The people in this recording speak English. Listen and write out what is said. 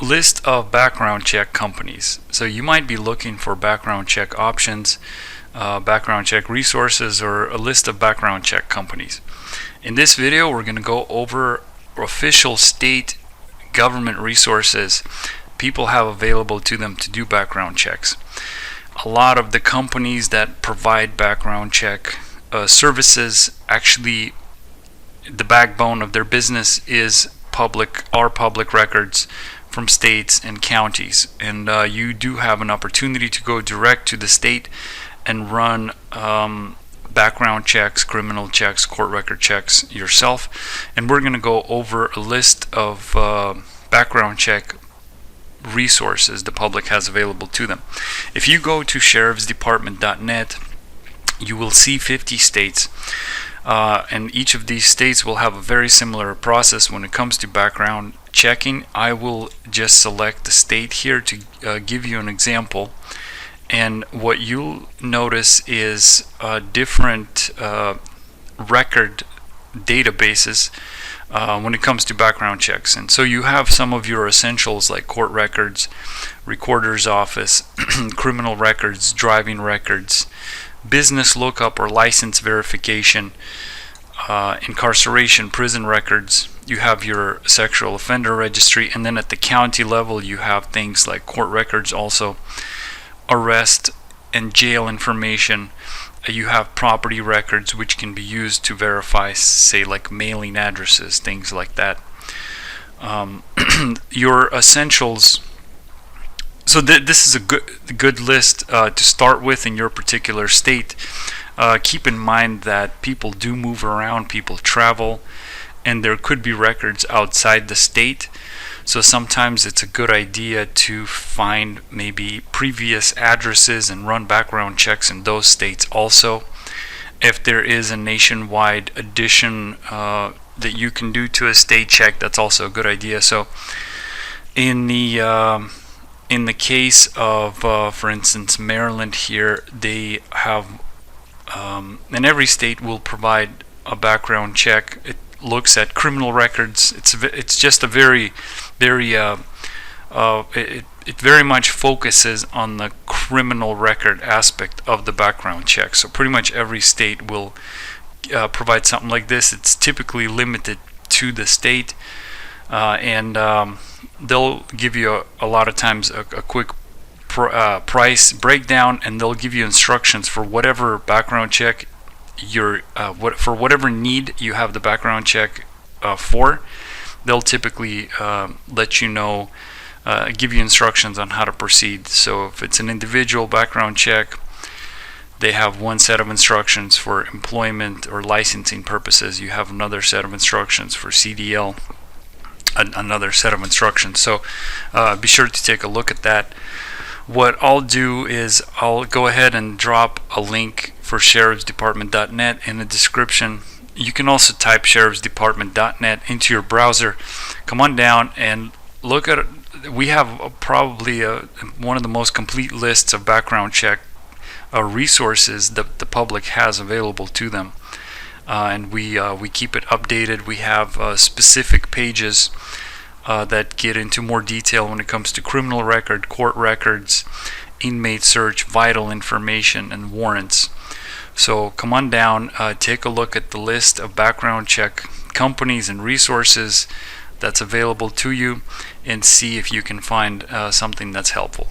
list of background check companies. So you might be looking for background check options, background check resources, or a list of background check companies. In this video, we're going to go over official state government resources people have available to them to do background checks. A lot of the companies that provide background check services, actually the backbone of their business is public records from states and counties, and you do have an opportunity to go direct to the state and run background checks, criminal checks, court record checks yourself. And we're going to go over a list of background check resources the public has available to them. If you go to sheriffsdepartment.net, you will see 50 states, and each of these states will have a very similar process when it comes to background checking. I will just select the state here to give you an example, and what you'll notice is different record databases when it comes to background checks. And so you have some of your essentials like court records, recorder's office, criminal records, driving records, business lookup or license verification, incarceration, prison records. You have your sexual offender registry, and then at the county level you have things like court records, also arrest and jail information. You have property records, which can be used to verify, say, like mailing addresses, things like that. Your essentials. So this is a good list to start with in your particular state. Keep in mind that people do move around, people travel, and there could be records outside the state. So sometimes it's a good idea to find maybe previous addresses and run background checks in those states also. If there is a nationwide addition that you can do to a state check, that's also a good idea. So in the case of, for instance, Maryland here, they have, and every state will provide a background check. It looks at criminal records. It's just a very it very much focuses on the criminal record aspect of the background check. So pretty much every state will provide something like this. It's typically limited to the state, and they'll give you a lot of times a quick price breakdown, and they'll give you instructions for whatever background check for whatever need you have the background check for. They'll typically let you know, give you instructions on how to proceed. So if it's an individual background check, they have one set of instructions for employment or licensing purposes. You have another set of instructions for CDL, another set of instructions. So be sure to take a look at that. What I'll do is I'll go ahead and drop a link for sheriffsdepartment.net in the description. You can also type sheriffsdepartment.net into your browser. Come on down and look at it. We have probably one of the most complete lists of background check resources that the public has available to them, and we keep it updated. We have specific pages that get into more detail when it comes to criminal record, court records, inmate search, vital information, and warrants. So come on down, take a look at the list of background check companies and resources that's available to you, and see if you can find something that's helpful.